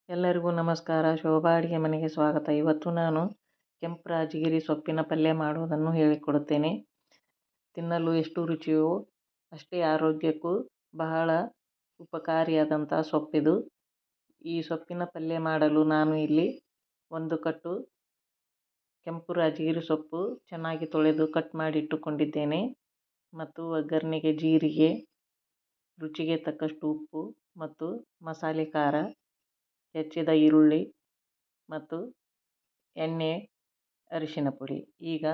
ಎಲ್ಲರಿಗೂ ನಮಸ್ಕಾರ. ಶೋಭಾ ಅಡುಗೆ ಮನೆಗೆ ಸ್ವಾಗತ. ಇವತ್ತು ನಾನು ಕೆಂಪು ರಾಜಗಿರಿ ಸೊಪ್ಪಿನ ಪಲ್ಯ ಮಾಡುವುದನ್ನು ಹೇಳಿಕೊಡುತ್ತೇನೆ. ತಿನ್ನಲು ಎಷ್ಟು ರುಚಿಯೋ ಅಷ್ಟೇ ಆರೋಗ್ಯಕ್ಕೂ ಬಹಳ ಉಪಕಾರಿಯಾದಂಥ ಸೊಪ್ಪಿದು. ಈ ಸೊಪ್ಪಿನ ಪಲ್ಯ ಮಾಡಲು ನಾನು ಇಲ್ಲಿ 1 ಕಟ್ಟು ಕೆಂಪು ರಾಜಗಿರಿ ಸೊಪ್ಪು ಚೆನ್ನಾಗಿ ತೊಳೆದು ಕಟ್ ಮಾಡಿ ಇಟ್ಟುಕೊಂಡಿದ್ದೇನೆ. ಮತ್ತು ಒಗ್ಗರಣೆಗೆ ಜೀರಿಗೆ, ರುಚಿಗೆ ತಕ್ಕಷ್ಟು ಉಪ್ಪು ಮತ್ತು ಮಸಾಲೆ ಖಾರ, ಹೆಚ್ಚಿದ ಈರುಳ್ಳಿ ಮತ್ತು ಎಣ್ಣೆ, ಅರಿಶಿನ ಪುಡಿ. ಈಗ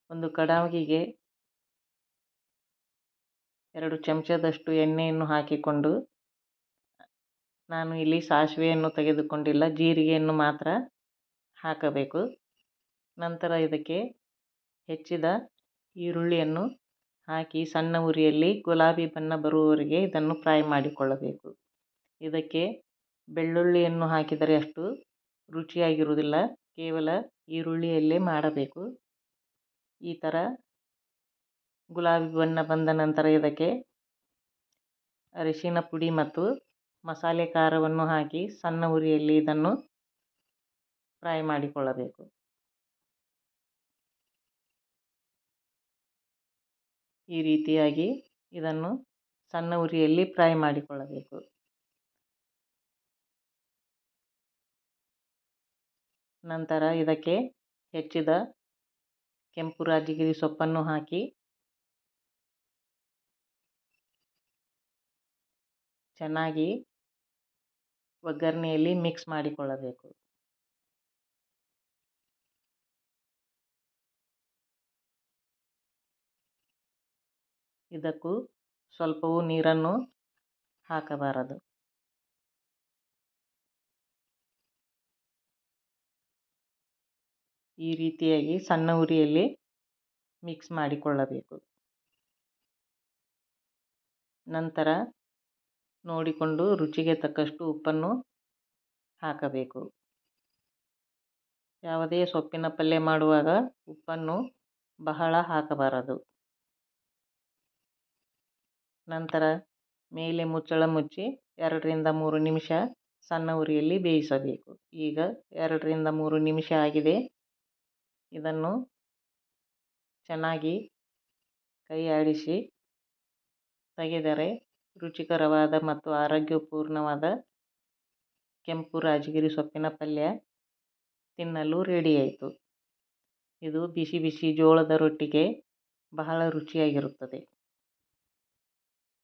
ಒಂದು ಕಡಾಯಿಗೆ 2 ಚಮಚದಷ್ಟು ಎಣ್ಣೆಯನ್ನು ಹಾಕಿಕೊಂಡು, ನಾನು ಇಲ್ಲಿ ಸಾಸಿವೆಯನ್ನು ತೆಗೆದುಕೊಂಡಿಲ್ಲ, ಜೀರಿಗೆಯನ್ನು ಮಾತ್ರ ಹಾಕಬೇಕು. ನಂತರ ಇದಕ್ಕೆ ಹೆಚ್ಚಿದ ಈರುಳ್ಳಿಯನ್ನು ಹಾಕಿ ಸಣ್ಣ ಉರಿಯಲ್ಲಿ ಗುಲಾಬಿ ಬಣ್ಣ ಬರುವವರೆಗೆ ಇದನ್ನು ಫ್ರೈ ಮಾಡಿಕೊಳ್ಳಬೇಕು. ಇದಕ್ಕೆ ಬೆಳ್ಳುಳ್ಳಿಯನ್ನು ಹಾಕಿದರೆ ಅಷ್ಟು ರುಚಿಯಾಗಿರುವುದಿಲ್ಲ, ಕೇವಲ ಈರುಳ್ಳಿಯಲ್ಲೇ ಮಾಡಬೇಕು. ಈ ಥರ ಗುಲಾಬಿ ಬಣ್ಣ ಬಂದ ನಂತರ ಇದಕ್ಕೆ ಅರಿಶಿನ ಪುಡಿ ಮತ್ತು ಮಸಾಲೆ ಖಾರವನ್ನು ಹಾಕಿ ಸಣ್ಣ ಉರಿಯಲ್ಲಿ ಇದನ್ನು ಫ್ರೈ ಮಾಡಿಕೊಳ್ಳಬೇಕು. ಈ ರೀತಿಯಾಗಿ ಇದನ್ನು ಸಣ್ಣ ಉರಿಯಲ್ಲಿ ಫ್ರೈ ಮಾಡಿಕೊಳ್ಳಬೇಕು. ನಂತರ ಇದಕ್ಕೆ ಹೆಚ್ಚಿದ ಕೆಂಪು ರಾಜಗಿರಿ ಸೊಪ್ಪನ್ನು ಹಾಕಿ ಚೆನ್ನಾಗಿ ಒಗ್ಗರಣೆಯಲ್ಲಿ ಮಿಕ್ಸ್ ಮಾಡಿಕೊಳ್ಳಬೇಕು. ಇದಕ್ಕೂ ಸ್ವಲ್ಪವೂ ನೀರನ್ನು ಹಾಕಬಾರದು. ಈ ರೀತಿಯಾಗಿ ಸಣ್ಣ ಉರಿಯಲ್ಲಿ ಮಿಕ್ಸ್ ಮಾಡಿಕೊಳ್ಳಬೇಕು. ನಂತರ ನೋಡಿಕೊಂಡು ರುಚಿಗೆ ತಕ್ಕಷ್ಟು ಉಪ್ಪನ್ನು ಹಾಕಬೇಕು. ಯಾವುದೇ ಸೊಪ್ಪಿನ ಪಲ್ಯ ಮಾಡುವಾಗ ಉಪ್ಪನ್ನು ಬಹಳ ಹಾಕಬಾರದು. ನಂತರ ಮೇಲೆ ಮುಚ್ಚಳ ಮುಚ್ಚಿ 2 ರಿಂದ 3 ನಿಮಿಷ ಸಣ್ಣ ಉರಿಯಲ್ಲಿ ಬೇಯಿಸಬೇಕು. ಈಗ 2 ರಿಂದ 3 ನಿಮಿಷ ಆಗಿದೆ. ಇದನ್ನು ಚೆನ್ನಾಗಿ ಕೈ ಆಡಿಸಿ ತೆಗೆದರೆ ರುಚಿಕರವಾದ ಮತ್ತು ಆರೋಗ್ಯಪೂರ್ಣವಾದ ಕೆಂಪು ರಾಜಗಿರಿ ಸೊಪ್ಪಿನ ಪಲ್ಯ ತಿನ್ನಲು ರೆಡಿಯಾಯಿತು. ಇದು ಬಿಸಿ ಬಿಸಿ ಜೋಳದ ರೊಟ್ಟಿಗೆ ಬಹಳ ರುಚಿಯಾಗಿರುತ್ತದೆ.